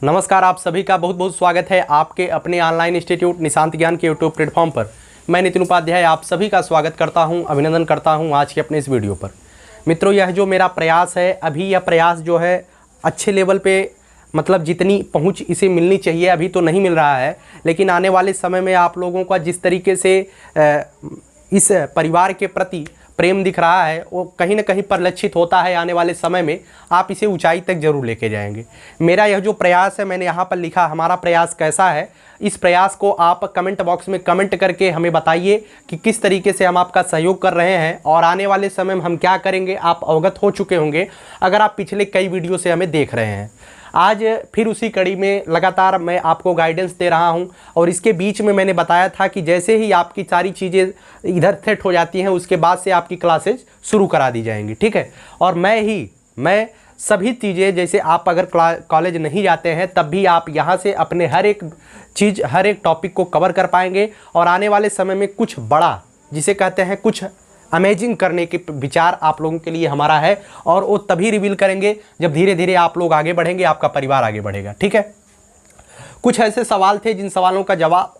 नमस्कार, आप सभी का बहुत बहुत स्वागत है आपके अपने ऑनलाइन इंस्टीट्यूट निशांत ज्ञान के यूट्यूब प्लेटफॉर्म पर। मैं नितिन उपाध्याय आप सभी का स्वागत करता हूं, अभिनंदन करता हूं आज के अपने इस वीडियो पर। मित्रों, यह जो मेरा प्रयास है, अभी यह प्रयास जो है अच्छे लेवल पे मतलब जितनी पहुंच इसे मिलनी चाहिए अभी तो नहीं मिल रहा है, लेकिन आने वाले समय में आप लोगों का जिस तरीके से इस परिवार के प्रति प्रेम दिख रहा है वो कहीं ना कहीं परिलक्षित होता है। आने वाले समय में आप इसे ऊंचाई तक जरूर लेके जाएंगे। मेरा यह जो प्रयास है, मैंने यहाँ पर लिखा हमारा प्रयास कैसा है। इस प्रयास को आप कमेंट बॉक्स में कमेंट करके हमें बताइए कि किस तरीके से हम आपका सहयोग कर रहे हैं और आने वाले समय में हम क्या करेंगे। आप अवगत हो चुके होंगे अगर आप पिछले कई वीडियो से हमें देख रहे हैं। आज फिर उसी कड़ी में लगातार मैं आपको गाइडेंस दे रहा हूं और इसके बीच में मैंने बताया था कि जैसे ही आपकी सारी चीज़ें इधर सेट हो जाती हैं उसके बाद से आपकी क्लासेज शुरू करा दी जाएंगी, ठीक है। और मैं सभी चीज़ें, जैसे आप अगर कॉलेज नहीं जाते हैं तब भी आप यहाँ से अपने हर एक चीज़, हर एक टॉपिक को कवर कर पाएंगे और आने वाले समय में कुछ बड़ा, जिसे कहते हैं कुछ अमेजिंग करने के विचार आप लोगों के लिए हमारा है और वो तभी रिवील करेंगे जब धीरे धीरे आप लोग आगे बढ़ेंगे, आपका परिवार आगे बढ़ेगा, ठीक है। कुछ ऐसे सवाल थे जिन सवालों का जवाब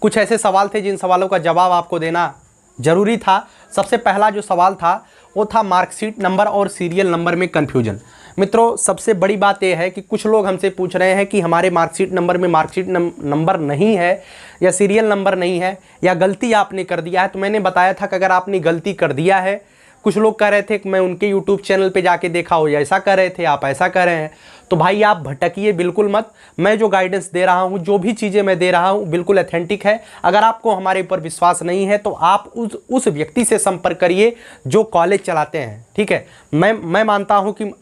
कुछ ऐसे सवाल थे जिन सवालों का जवाब आपको देना जरूरी था। सबसे पहला जो सवाल था वो था मार्कशीट नंबर और सीरियल नंबर में कन्फ्यूजन। मित्रों, सबसे बड़ी बात यह है कि कुछ लोग हमसे पूछ रहे हैं कि हमारे मार्कशीट नंबर में मार्कशीट नंबर नहीं है या सीरियल नंबर नहीं है या गलती आपने कर दिया है। तो मैंने बताया था कि अगर आपने गलती कर दिया है, कुछ लोग कह रहे थे कि मैं उनके यूट्यूब चैनल पे जाके देखा हो, ऐसा कर रहे थे, आप ऐसा कर रहे हैं, तो भाई आप भटकिए बिल्कुल मत। मैं जो गाइडेंस दे रहा हूँ, जो भी चीज़ें मैं दे रहा हूँ बिल्कुल ऑथेंटिक है। अगर आपको हमारे ऊपर विश्वास नहीं है तो आप उस व्यक्ति से संपर्क करिए जो कॉलेज चलाते हैं, ठीक है। मैं मानता हूँ कि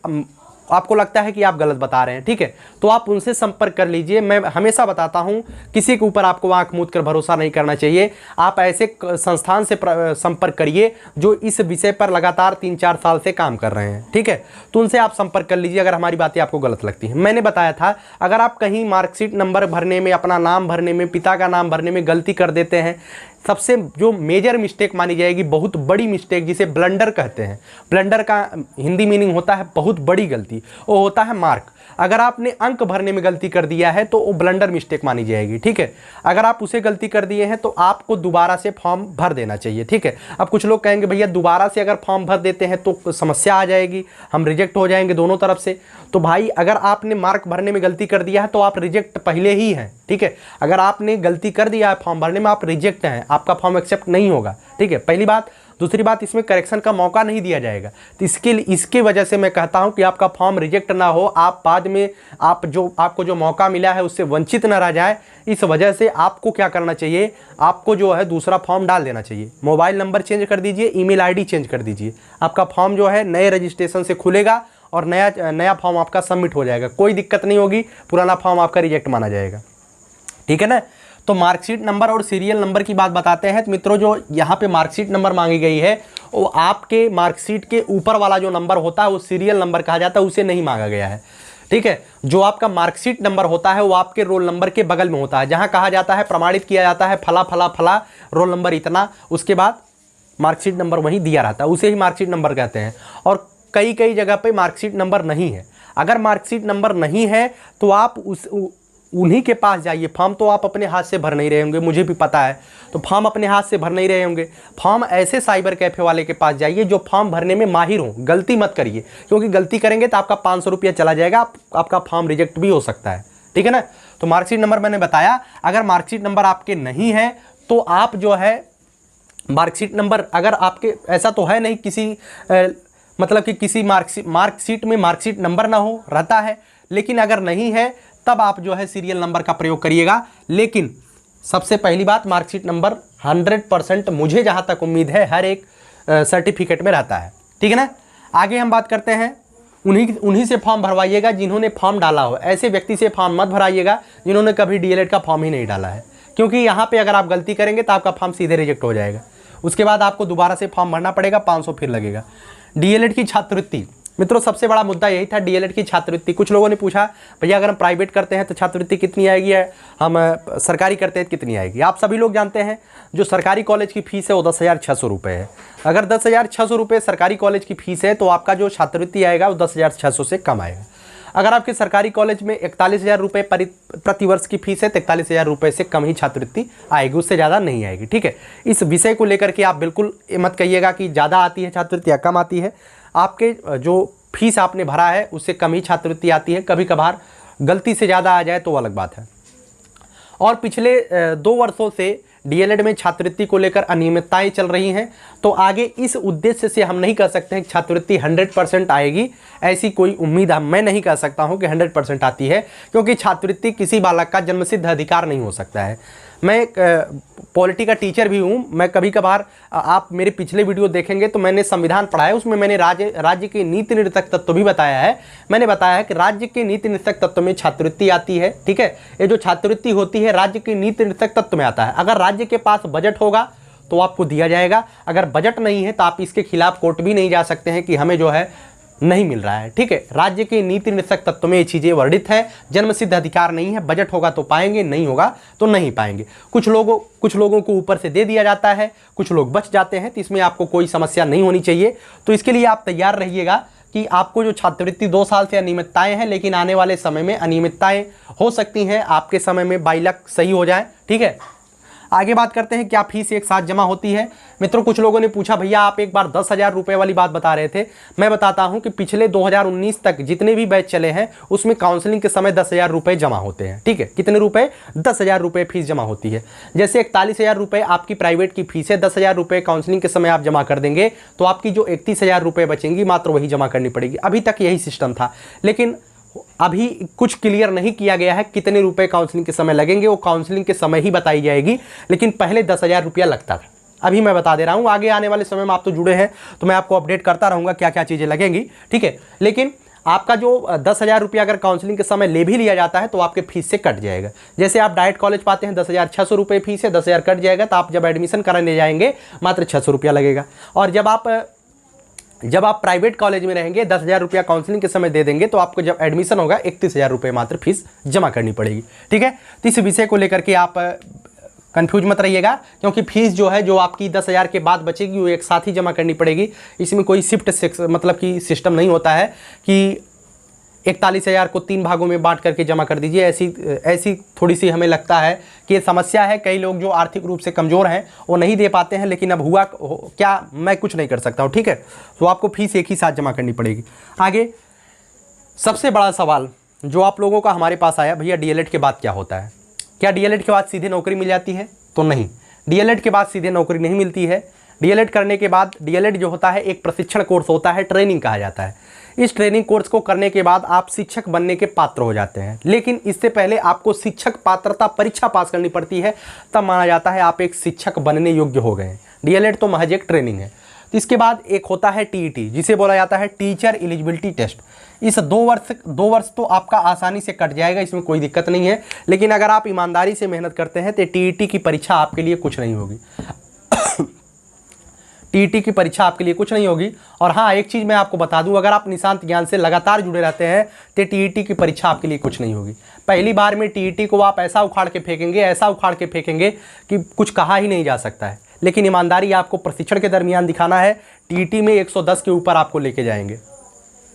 आपको लगता है कि आप गलत बता रहे हैं, ठीक है, तो आप उनसे संपर्क कर लीजिए। मैं हमेशा बताता हूं किसी के ऊपर आपको आंख मूंद कर भरोसा नहीं करना चाहिए। आप ऐसे संस्थान से संपर्क करिए जो इस विषय पर लगातार 3-4 साल से काम कर रहे हैं, ठीक है। तो उनसे आप संपर्क कर लीजिए अगर हमारी बातें आपको गलत लगती हैं। मैंने बताया था अगर आप कहीं मार्कशीट नंबर भरने में, अपना नाम भरने में, पिता का नाम भरने में गलती कर देते हैं, सबसे जो मेजर मिस्टेक मानी जाएगी, बहुत बड़ी मिस्टेक, जिसे ब्लंडर कहते हैं। ब्लंडर का हिंदी मीनिंग होता है बहुत बड़ी गलती, वो होता है मार्क। अगर आपने अंक भरने में गलती कर दिया है तो वो ब्लंडर मिस्टेक मानी जाएगी, ठीक है। अगर आप उसे गलती कर दिए हैं तो आपको दोबारा से फॉर्म भर देना चाहिए, ठीक है। अब कुछ लोग कहेंगे भैया दोबारा से अगर फॉर्म भर देते हैं तो समस्या आ जाएगी, हम रिजेक्ट हो जाएंगे दोनों तरफ से। तो भाई अगर आपने मार्क भरने में गलती कर दिया है तो आप रिजेक्ट पहले ही हैं, ठीक है। अगर आपने गलती कर दिया है फॉर्म भरने में, आप रिजेक्ट हैं, आपका फॉर्म एक्सेप्ट नहीं होगा, ठीक है, पहली बात। दूसरी बात, इसमें करेक्शन का मौका नहीं दिया जाएगा। तो इसके वजह से मैं कहता हूं कि आपका फॉर्म रिजेक्ट ना हो, आप बाद में आपको जो मौका मिला है उससे वंचित ना रह जाए। इस वजह से आपको क्या करना चाहिए, आपको जो है दूसरा फॉर्म डाल देना चाहिए। मोबाइल नंबर चेंज कर दीजिए, ईमेल आईडी चेंज कर दीजिए, आपका फॉर्म जो है नए रजिस्ट्रेशन से खुलेगा और नया फॉर्म आपका सबमिट हो जाएगा। कोई दिक्कत नहीं होगी, पुराना फॉर्म आपका रिजेक्ट माना जाएगा, ठीक है ना। तो मार्कशीट नंबर और सीरियल नंबर की बात बताते हैं। तो मित्रों, जो यहाँ पे मार्कशीट नंबर मांगी गई है वो आपके मार्कशीट के ऊपर वाला जो नंबर होता है वो सीरियल नंबर कहा जाता है, उसे नहीं मांगा गया है, ठीक है। जो आपका मार्कशीट नंबर होता है वो आपके रोल नंबर के बगल में होता है, जहाँ कहा जाता है, प्रमाणित किया जाता है फला फला फला रोल नंबर इतना, उसके बाद मार्कशीट नंबर वहीं दिया रहता है, उसे ही मार्कशीट नंबर कहते हैं। और कई जगह पे मार्कशीट नंबर नहीं है। अगर मार्कशीट नंबर नहीं है तो आप उन्हीं के पास जाइए। फॉर्म तो आप अपने हाथ से भर नहीं रहे होंगे, मुझे भी पता है, तो फॉर्म अपने हाथ से भर नहीं रहे होंगे। फॉर्म ऐसे साइबर कैफ़े वाले के पास जाइए जो फॉर्म भरने में माहिर हो। गलती मत करिए, क्योंकि गलती करेंगे तो आपका 500 रुपया चला जाएगा, आपका फॉर्म रिजेक्ट भी हो सकता है, ठीक है ना। तो मार्कशीट नंबर मैंने बताया। अगर मार्कशीट नंबर आपके नहीं है तो आप जो है मार्कशीट नंबर, अगर आपके ऐसा तो है नहीं किसी मतलब कि किसी मार्कशीट में मार्कशीट नंबर ना हो, रहता है, लेकिन अगर नहीं है तब आप जो है सीरियल नंबर का प्रयोग करिएगा। लेकिन सबसे पहली बात, मार्कशीट नंबर 100% मुझे जहाँ तक उम्मीद है हर एक सर्टिफिकेट में रहता है, ठीक है ना। आगे हम बात करते हैं, उन्हीं से फॉर्म भरवाइएगा जिन्होंने फॉर्म डाला हो। ऐसे व्यक्ति से फॉर्म मत भराइएगा जिन्होंने कभी डीएलएड का फॉर्म ही नहीं डाला है, क्योंकि यहाँ पे अगर आप गलती करेंगे तो आपका फॉर्म सीधे रिजेक्ट हो जाएगा। उसके बाद आपको दोबारा से फॉर्म भरना पड़ेगा, 500 फिर लगेगा। डीएलएड की छात्रवृत्ति, मित्रों सबसे बड़ा मुद्दा यही था, डीएलएड की छात्रवृत्ति। कुछ लोगों ने पूछा भैया अगर हम प्राइवेट करते हैं तो छात्रवृत्ति कितनी आएगी, हम सरकारी करते हैं तो कितनी आएगी। आप सभी लोग जानते हैं जो सरकारी कॉलेज की फ़ीस है वो 10,600 रुपये है। अगर 10,600 रुपये सरकारी कॉलेज की फ़ीस है तो आपका जो छात्रवृत्ति आएगा वो 10,600 से कम आएगा। अगर आपके सरकारी कॉलेज में 41,000 रुपये प्रति वर्ष की फीस है तो 41,000 रुपये से कम ही छात्रवृत्ति आएगी, उससे ज़्यादा नहीं आएगी। ठीक है, इस विषय को लेकर के आप बिल्कुल मत कहिएगा कि ज़्यादा आती है छात्रवृत्ति या कम आती है। आपके जो फीस आपने भरा है उससे कम ही छात्रवृत्ति आती है, कभी कभार गलती से ज़्यादा आ जाए तो अलग बात है। और पिछले 2 वर्षों से डीएलएड में छात्रवृत्ति को लेकर अनियमितताएं चल रही हैं, तो आगे इस उद्देश्य से हम नहीं कह सकते हैं कि छात्रवृत्ति 100% आएगी। ऐसी कोई उम्मीद मैं नहीं कर सकता हूं कि 100% आती है, क्योंकि छात्रवृत्ति किसी बालक का जन्मसिद्ध अधिकार नहीं हो सकता है। मैं एक पॉलिटी का टीचर भी हूं। मैं कभी कभार, आप मेरे पिछले वीडियो देखेंगे तो मैंने संविधान पढ़ा है, उसमें मैंने राज्य के नीति निर्देशक तत्व भी बताया है। मैंने बताया है कि राज्य के नीति निर्देशक तत्व में छात्रवृत्ति आती है। ठीक है, ये जो छात्रवृत्ति होती है राज्य के नीति निर्देशक तत्व में आता है। अगर राज्य के पास बजट होगा तो आपको दिया जाएगा, अगर बजट नहीं है तो आप इसके खिलाफ कोर्ट भी नहीं जा सकते हैं कि हमें जो है नहीं मिल रहा है। ठीक है, राज्य के नीति निर्देशक तत्व में ये चीज़ें वर्णित है। जन्मसिद्ध अधिकार नहीं है, बजट होगा तो पाएंगे, नहीं होगा तो नहीं पाएंगे। कुछ लोगों को ऊपर से दे दिया जाता है, कुछ लोग बच जाते हैं, तो इसमें आपको कोई समस्या नहीं होनी चाहिए। तो इसके लिए आप तैयार रहिएगा कि आपको जो छात्रवृत्ति 2 साल से अनियमितताएं हैं, लेकिन आने वाले समय में अनियमितताएं हो सकती हैं, आपके समय में बाई लक सही हो जाए। ठीक है, आगे बात करते हैं क्या फीस एक साथ जमा होती है। मित्रों, कुछ लोगों ने पूछा भैया आप एक बार 10,000 रुपये वाली बात बता रहे थे। मैं बताता हूं कि पिछले 2019 तक जितने भी बैच चले हैं उसमें काउंसलिंग के समय 10,000 रुपये जमा होते हैं। ठीक है, कितने रुपए? 10,000 रुपये फीस जमा होती है। जैसे 41,000 रुपये आपकी प्राइवेट की फीस है, 10,000 रुपये काउंसलिंग के समय आप जमा कर देंगे तो आपकी जो 31,000 रुपये बचेंगी मात्र वही जमा करनी पड़ेगी। अभी तक यही सिस्टम था, लेकिन अभी कुछ क्लियर नहीं किया गया है कितने रुपए काउंसलिंग के समय लगेंगे, वो काउंसलिंग के समय ही बताई जाएगी। लेकिन पहले 10,000 रुपया लगता था, अभी मैं बता दे रहा हूँ। आगे आने वाले समय में आप तो जुड़े हैं तो मैं आपको अपडेट करता रहूँगा क्या क्या चीज़ें लगेंगी। ठीक है, लेकिन आपका जो 10,000 रुपया अगर काउंसलिंग के समय ले भी लिया जाता है तो आपके फीस से कट जाएगा। जैसे आप डायरेक्ट कॉलेज पाते हैं 10,600 रुपये फीस है, 10,000 कट जाएगा, तो आप जब एडमिशन कराने जाएंगे मात्र 600 रुपया लगेगा। और जब आप प्राइवेट कॉलेज में रहेंगे 10,000 रुपया काउंसलिंग के समय दे देंगे तो आपको जब एडमिशन होगा 31,000 रुपये मात्र फीस जमा करनी पड़ेगी। ठीक है, तो इस विषय को लेकर के आप कंफ्यूज मत रहिएगा, क्योंकि फीस जो है जो आपकी 10,000 के बाद बचेगी वो एक साथ ही जमा करनी पड़ेगी। इसमें कोई शिफ्ट मतलब कि सिस्टम नहीं होता है कि 41,000 को 3 भागों में बांट करके जमा कर दीजिए। ऐसी थोड़ी सी हमें लगता है कि ये समस्या है। कई लोग जो आर्थिक रूप से कमज़ोर हैं वो नहीं दे पाते हैं, लेकिन अब हुआ क्या, मैं कुछ नहीं कर सकता हूँ। ठीक है, तो आपको फीस एक ही साथ जमा करनी पड़ेगी। आगे सबसे बड़ा सवाल जो आप लोगों का हमारे पास आया, भैया डीएलएड के बाद क्या होता है? क्या डीएलएड के बाद सीधे नौकरी मिल जाती है? तो नहीं, डीएलएड के बाद सीधे नौकरी नहीं मिलती है। डीएलएड करने के बाद, डीएलएड जो होता है एक प्रशिक्षण कोर्स होता है, ट्रेनिंग कहा जाता है। इस ट्रेनिंग कोर्स को करने के बाद आप शिक्षक बनने के पात्र हो जाते हैं, लेकिन इससे पहले आपको शिक्षक पात्रता परीक्षा पास करनी पड़ती है, तब माना जाता है आप एक शिक्षक बनने योग्य हो गए। डीएलएड तो महज एक ट्रेनिंग है। तो इसके बाद एक होता है टीईटी, जिसे बोला जाता है टीचर एलिजिबिलिटी टेस्ट। इस 2 वर्ष तो आपका आसानी से कट जाएगा, इसमें कोई दिक्कत नहीं है। लेकिन अगर आप ईमानदारी से मेहनत करते हैं तो टीईटी की परीक्षा आपके लिए कुछ नहीं होगी। टीईटी की परीक्षा आपके लिए कुछ नहीं होगी। और हाँ, एक चीज़ मैं आपको बता दूं, अगर आप निशांत ज्ञान से लगातार जुड़े रहते हैं तो टीईटी की परीक्षा आपके लिए कुछ नहीं होगी। पहली बार में टीईटी को आप ऐसा उखाड़ के फेंकेंगे कि कुछ कहा ही नहीं जा सकता है। लेकिन ईमानदारी आपको प्रशिक्षण के दरमियान दिखाना है। टीईटी में 110 के ऊपर आपको लेके जाएंगे,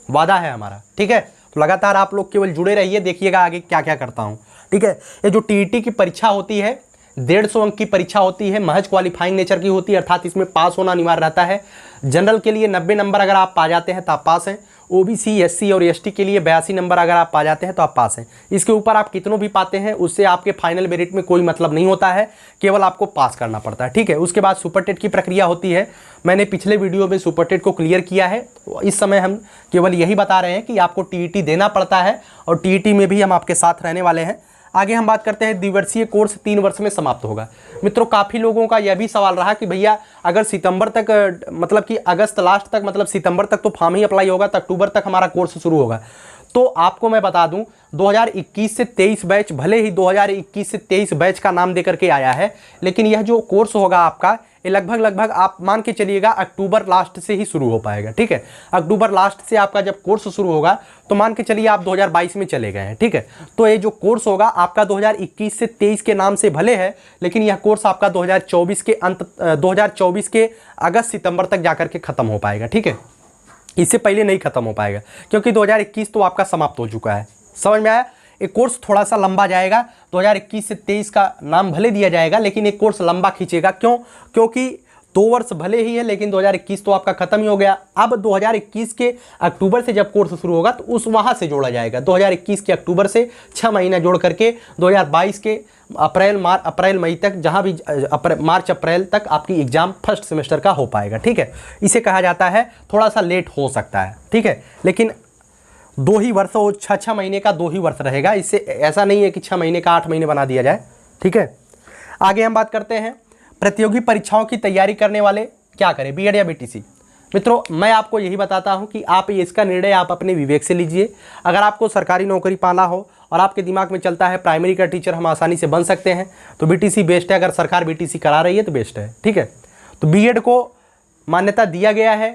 वादा है हमारा। ठीक है, तो लगातार आप लोग केवल जुड़े रहिए, देखिएगा आगे क्या क्या करता हूँ। ठीक है, ये जो टीईटी की परीक्षा होती है 150 अंक की परीक्षा होती है, महज क्वालिफाइंग नेचर की होती है, अर्थात इसमें पास होना अनिवार्य रहता है। जनरल के लिए 90 नंबर अगर आप पा जाते हैं तो आप पास हैं। ओबीसी, एससी और एसटी के लिए 82 नंबर अगर आप पा जाते हैं तो आप पास हैं। इसके ऊपर आप कितनों भी पाते हैं उससे आपके फाइनल मेरिट में कोई मतलब नहीं होता है, केवल आपको पास करना पड़ता है। ठीक है, उसके बाद सुपर टेट की प्रक्रिया होती है। मैंने पिछले वीडियो में सुपर टेट को क्लियर किया है। इस समय हम केवल यही बता रहे हैं कि आपको टीईटी देना पड़ता है और टीईटी में भी हम आपके साथ रहने वाले हैं। आगे हम बात करते हैं द्विवर्षीय कोर्स 3 वर्ष में समाप्त होगा। मित्रों, काफ़ी लोगों का यह भी सवाल रहा कि भैया अगर सितंबर तक, मतलब कि अगस्त लास्ट तक, मतलब सितंबर तक तो फॉर्म ही अप्लाई होगा तो अक्टूबर तक हमारा कोर्स शुरू होगा। तो आपको मैं बता दूं 2021 से 23 बैच, भले ही 2021 से 23 बैच का नाम देकर के आया है, लेकिन यह जो कोर्स होगा आपका ये लगभग आप मान के चलिएगा अक्टूबर लास्ट से ही शुरू हो पाएगा। ठीक है, अक्टूबर लास्ट से आपका जब कोर्स शुरू होगा तो मान के चलिए आप 2022 में चले गए हैं। ठीक है, तो ये जो कोर्स होगा आपका 2021 से 23 के नाम से भले है, लेकिन यह कोर्स आपका 2024 के अगस्त सितंबर तक जाकर के खत्म हो पाएगा। ठीक है, इससे पहले नहीं खत्म हो पाएगा, क्योंकि 2021 तो आपका समाप्त हो चुका है। समझ में आया? एक कोर्स थोड़ा सा लंबा जाएगा, 2021 से 23 का नाम भले दिया जाएगा, लेकिन एक कोर्स लंबा खींचेगा। क्यों? क्योंकि 2 वर्ष भले ही है, लेकिन 2021 तो आपका खत्म ही हो गया। अब 2021 के अक्टूबर से जब कोर्स शुरू होगा तो उस वहाँ से जोड़ा जाएगा। 2021 के अक्टूबर से 6 महीना जोड़ करके 2022 के अप्रैल मई तक, जहाँ भी मार्च अप्रैल तक आपकी एग्जाम फर्स्ट सेमेस्टर का हो पाएगा। ठीक है, इसे कहा जाता है थोड़ा सा लेट हो सकता है। ठीक है, लेकिन 2 ही वर्ष, वो 6 महीने का 2 ही वर्ष रहेगा। इससे ऐसा नहीं है कि 6 महीने का 8 महीने बना दिया जाए। ठीक है, आगे हम बात करते हैं प्रतियोगी परीक्षाओं की तैयारी करने वाले क्या करें, बीएड या बीटीसी। मित्रों, मैं आपको यही बताता हूं कि आप इसका निर्णय आप अपने विवेक से लीजिए। अगर आपको सरकारी नौकरी पाना हो और आपके दिमाग में चलता है प्राइमरी का टीचर हम आसानी से बन सकते हैं, तो बीटीसी बेस्ट है। अगर सरकार बीटीसी करा रही है तो बेस्ट है। ठीक है, तो बीएड को मान्यता दिया गया है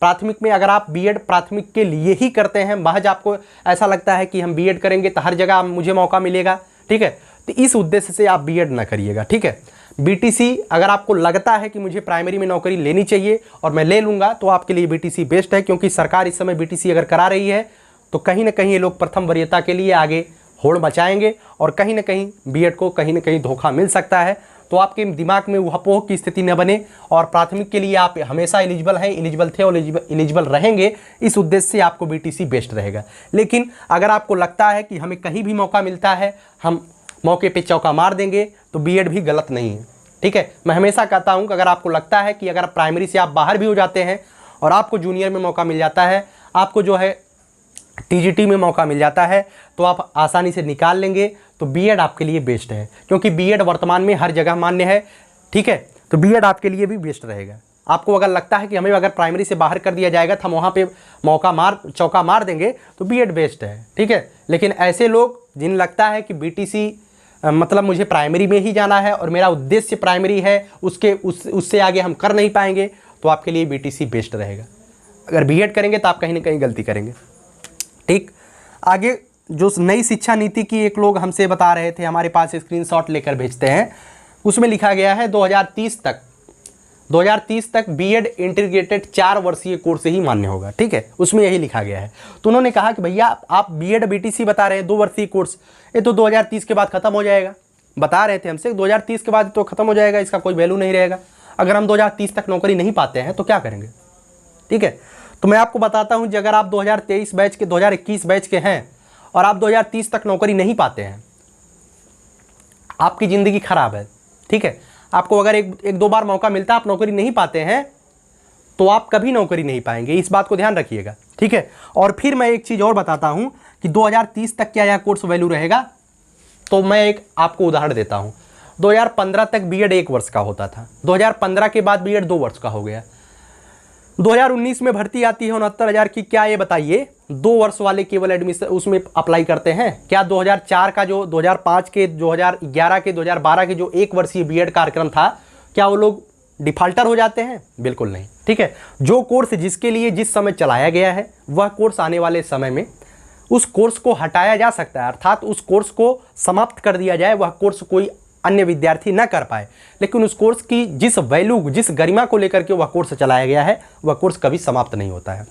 प्राथमिक में। अगर आप बीएड प्राथमिक के लिए ही करते हैं, महज आपको ऐसा लगता है कि हम बीएड करेंगे तो हर जगह मुझे मौका मिलेगा, ठीक है, तो इस उद्देश्य से आप बीएड ना करिएगा। ठीक है, बीटीसी अगर आपको लगता है कि मुझे प्राइमरी में नौकरी लेनी चाहिए और मैं ले लूँगा, तो आपके लिए बीटीसी बेस्ट है। क्योंकि सरकार इस समय बीटीसी अगर करा रही है तो कहीं ना कहीं ये लोग प्रथम वरीयता के लिए आगे होड़ मचाएंगे और कहीं ना कहीं बीएड को कहीं ना कहीं धोखा मिल सकता है। तो आपके दिमाग में वहपोह की स्थिति न बने और प्राथमिक के लिए आप हमेशा एलिजिबल हैं, एलिजिबल थे और एलिजिबल रहेंगे, इस उद्देश्य से आपको बीटीसी बेस्ट रहेगा। लेकिन अगर आपको लगता है कि हमें कहीं भी मौका मिलता है हम मौके पे चौका मार देंगे, तो बीएड भी गलत नहीं है। ठीक है, मैं हमेशा कहता हूं कि अगर आपको लगता है कि अगर प्राइमरी से आप बाहर भी हो जाते हैं और आपको जूनियर में मौका मिल जाता है, आपको जो है टीजीटी में मौका मिल जाता है, तो आप आसानी से निकाल लेंगे, तो बीएड आपके लिए बेस्ट है। क्योंकि बीएड वर्तमान में हर जगह मान्य है। ठीक है, तो बीएड आपके लिए भी बेस्ट रहेगा। आपको अगर लगता है कि हमें अगर प्राइमरी से बाहर कर दिया जाएगा तो हम वहाँ पे चौका मार देंगे, तो बीएड बेस्ट है। ठीक है, लेकिन ऐसे लोग जिन्हें लगता है कि बीटीसी मतलब मुझे प्राइमरी में ही जाना है और मेरा उद्देश्य प्राइमरी है, उससे आगे हम कर नहीं पाएंगे, तो आपके लिए बीटीसी बेस्ट रहेगा। अगर बीएड करेंगे तो आप कहीं ना कहीं गलती करेंगे। ठीक, आगे जो नई शिक्षा नीति की एक लोग हमसे बता रहे थे, हमारे पास स्क्रीनशॉट लेकर भेजते हैं, उसमें लिखा गया है 2030 तक बीएड इंटीग्रेटेड 4 वर्षीय कोर्स ही मान्य होगा। ठीक है, उसमें यही लिखा गया है। तो उन्होंने कहा कि भैया आप बीएड बीटीसी बता रहे हैं 2 वर्षीय कोर्स, ये तो 2030 के बाद खत्म हो जाएगा। बता रहे थे हमसे 2030 के बाद तो खत्म हो जाएगा, इसका कोई वैल्यू नहीं रहेगा। अगर हम 2030 तक नौकरी नहीं पाते हैं तो क्या करेंगे? ठीक है, तो मैं आपको बताता हूँ कि अगर आप 2023 बैच के 2021 बैच के हैं और आप 2030 तक नौकरी नहीं पाते हैं, आपकी ज़िंदगी खराब है। ठीक है, आपको अगर एक दो बार मौका मिलता है, आप नौकरी नहीं पाते हैं, तो आप कभी नौकरी नहीं पाएंगे। इस बात को ध्यान रखिएगा। ठीक है, और फिर मैं एक चीज़ और बताता हूं कि 2030 तक क्या यह कोर्स वैल्यू रहेगा। तो मैं एक आपको उदाहरण देता हूं। 2015 तक बीएड 1 वर्ष का होता था, 2015 के बाद बीएड 2 वर्ष का हो गया। 2019 में भर्ती आती है 69,000 की। क्या ये बताइए 2 वर्ष वाले केवल एडमिशन उसमें अप्लाई करते हैं क्या? 2004 का जो 2005 के 2011 के 2012 के जो 1 वर्षीय बीएड कार्यक्रम था, क्या वो लोग डिफाल्टर हो जाते हैं? बिल्कुल नहीं। ठीक है, जो कोर्स जिसके लिए जिस समय चलाया गया है, वह कोर्स आने वाले समय में उस कोर्स को हटाया जा सकता है, अर्थात उस कोर्स को समाप्त कर दिया जाए, वह कोर्स कोई अन्य विद्यार्थी न कर पाए, लेकिन उस कोर्स की जिस वैल्यू, जिस गरिमा को लेकर के वह कोर्स चलाया गया है, वह कोर्स कभी समाप्त नहीं होता है।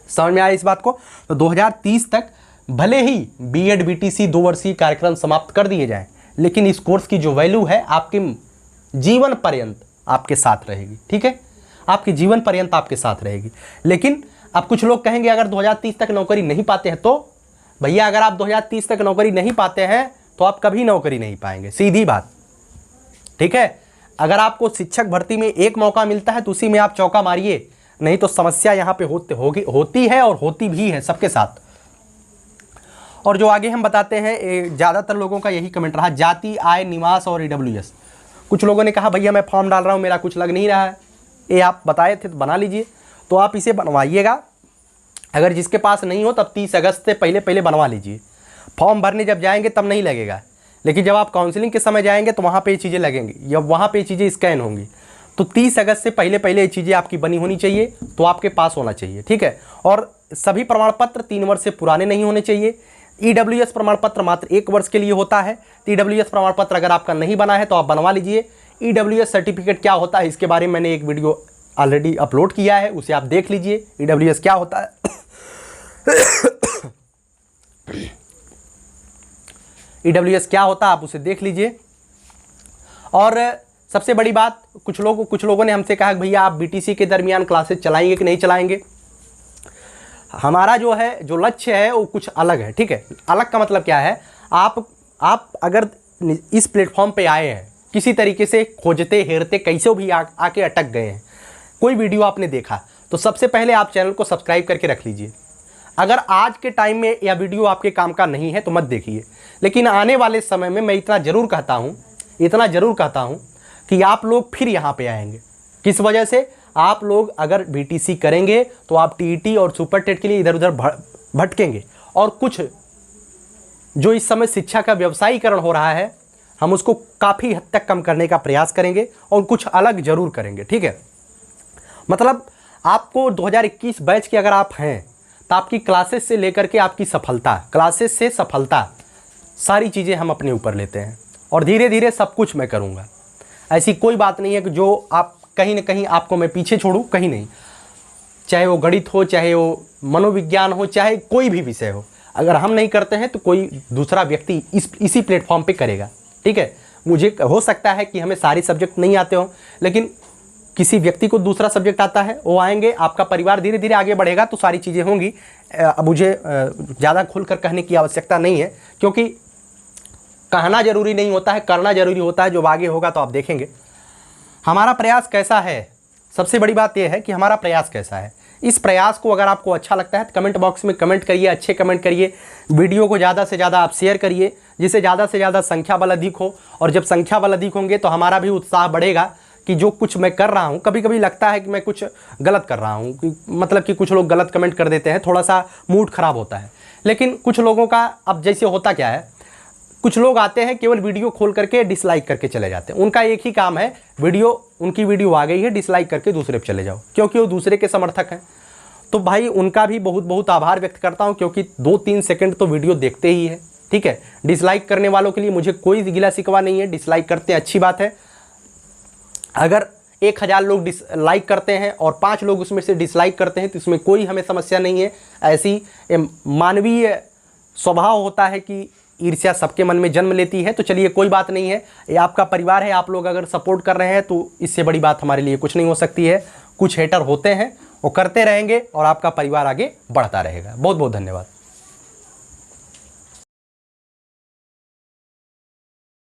समझ में आया इस बात को? तो 2030 तक भले ही बीएड बीटीसी 2 वर्षीय कार्यक्रम समाप्त कर दिए जाएं, लेकिन इस कोर्स की जो वैल्यू है आपके जीवन पर्यंत आपके साथ रहेगी। ठीक है, आपके जीवन पर्यंत आपके साथ रहेगी। लेकिन अब कुछ लोग कहेंगे अगर 2030 तक नौकरी नहीं पाते हैं, तो भैया अगर आप 2030 तक नौकरी नहीं पाते हैं तो आप कभी नौकरी नहीं पाएंगे, सीधी बात। ठीक है, अगर आपको शिक्षक भर्ती में एक मौका मिलता है तो उसी में आप चौका मारिए, नहीं तो समस्या यहाँ पे होती है और होती भी है सबके साथ। और जो आगे हम बताते हैं, ज़्यादातर लोगों का यही कमेंट रहा, जाति, आय, निवास और ईडब्ल्यूएस। कुछ लोगों ने कहा भैया मैं फॉर्म डाल रहा हूँ, मेरा कुछ लग नहीं रहा है, ये आप बताए थे तो बना लीजिए। तो आप इसे बनवाइएगा, अगर जिसके पास नहीं हो तब 30 अगस्त से पहले बनवा लीजिए। फॉर्म भरने जब जाएंगे तब नहीं लगेगा, लेकिन जब आप काउंसलिंग के समय जाएंगे तो वहाँ पे ये चीज़ें लगेंगी या वहाँ पे ये चीज़ें स्कैन होंगी। तो 30 अगस्त से पहले ये चीज़ें आपकी बनी होनी चाहिए, तो आपके पास होना चाहिए। ठीक है, और सभी प्रमाण पत्र 3 वर्ष से पुराने नहीं होने चाहिए। ईडब्ल्यूएस प्रमाण पत्र मात्र 1 वर्ष के लिए होता है। तो ईडब्ल्यूएस प्रमाण पत्र अगर आपका नहीं बना है तो आप बनवा लीजिए। ईडब्ल्यूएस सर्टिफिकेट क्या होता है इसके बारे में मैंने एक वीडियो ऑलरेडी अपलोड किया है, उसे आप देख लीजिए। EWS क्या होता है EWS क्या होता है आप उसे देख लीजिए। और सबसे बड़ी बात, कुछ लोगों ने हमसे कहा कि भैया आप BTC के दरमियान क्लासेस चलाएंगे कि नहीं चलाएंगे। हमारा जो लक्ष्य है वो कुछ अलग है, ठीक है। अलग का मतलब क्या है, आप अगर इस प्लेटफॉर्म पे आए हैं, किसी तरीके से खोजते हेरते कैसे भी आके अटक गए हैं, कोई वीडियो आपने देखा, तो सबसे पहले आप चैनल को सब्सक्राइब करके रख लीजिए। अगर आज के टाइम में यह वीडियो आपके काम का नहीं है तो मत देखिए, लेकिन आने वाले समय में मैं इतना ज़रूर कहता हूँ कि आप लोग फिर यहाँ पे आएंगे। किस वजह से? आप लोग अगर BTC करेंगे तो आप TET और सुपर टेट के लिए इधर उधर भटकेंगे, और कुछ जो इस समय शिक्षा का व्यवसायीकरण हो रहा है, हम उसको काफ़ी हद तक कम करने का प्रयास करेंगे और कुछ अलग ज़रूर करेंगे, ठीक है। मतलब आपको 2021 बैच के अगर आप हैं तो आपकी क्लासेस से लेकर के आपकी सफलता, क्लासेस से सफलता, सारी चीज़ें हम अपने ऊपर लेते हैं, और धीरे धीरे सब कुछ मैं करूँगा। ऐसी कोई बात नहीं है कि जो आप कहीं ना कहीं आपको मैं पीछे छोड़ूं, कहीं नहीं। चाहे वो गणित हो, चाहे वो मनोविज्ञान हो, चाहे कोई भी विषय हो, अगर हम नहीं करते हैं तो कोई दूसरा व्यक्ति इसी प्लेटफॉर्म पे करेगा, ठीक है। मुझे हो सकता है कि हमें सारे सब्जेक्ट नहीं आते हों, लेकिन किसी व्यक्ति को दूसरा सब्जेक्ट आता है, वो आएंगे, आपका परिवार धीरे धीरे आगे बढ़ेगा, तो सारी चीज़ें होंगी। मुझे ज़्यादा खुलकर कहने की आवश्यकता नहीं है, क्योंकि कहना ज़रूरी नहीं होता है, करना ज़रूरी होता है। जो आगे होगा तो आप देखेंगे। हमारा प्रयास कैसा है, सबसे बड़ी बात यह है कि हमारा प्रयास कैसा है। इस प्रयास को अगर आपको अच्छा लगता है तो कमेंट बॉक्स में कमेंट करिए, अच्छे कमेंट करिए। वीडियो को ज़्यादा से ज़्यादा आप शेयर करिए, जिससे ज़्यादा से ज़्यादा संख्या बल अधिक हो, और जब संख्या बल अधिक होंगे तो हमारा भी उत्साह बढ़ेगा कि जो कुछ मैं कर रहा हूँ। कभी कभी लगता है कि मैं कुछ गलत कर रहा हूँ, मतलब कि कुछ लोग गलत कमेंट कर देते हैं, थोड़ा सा मूड ख़राब होता है। लेकिन कुछ लोगों का अब जैसे होता क्या है, कुछ लोग आते हैं केवल वीडियो खोल करके डिसलाइक करके चले जाते हैं। उनका एक ही काम है, उनकी वीडियो आ गई है, डिसलाइक करके दूसरे पे चले जाओ, क्योंकि वो दूसरे के समर्थक हैं। तो भाई उनका भी बहुत बहुत आभार व्यक्त करता हूं, क्योंकि 2-3 सेकंड तो वीडियो देखते ही है, ठीक है। डिसलाइक करने वालों के लिए मुझे कोई गिला शिकवा नहीं है, डिसलाइक करते हैं, अच्छी बात है। अगर 1000 लोग डिसलाइक करते हैं और 5 लोग उसमें से डिसलाइक करते हैं तो इसमें कोई हमें समस्या नहीं है। ऐसी मानवीय स्वभाव होता है कि ईर्ष्या सबके मन में जन्म लेती है। तो चलिए कोई बात नहीं है, ये आपका परिवार है, आप लोग अगर सपोर्ट कर रहे हैं तो इससे बड़ी बात हमारे लिए कुछ नहीं हो सकती है। कुछ हेटर होते हैं, वो करते रहेंगे और आपका परिवार आगे बढ़ता रहेगा। बहुत बहुत धन्यवाद।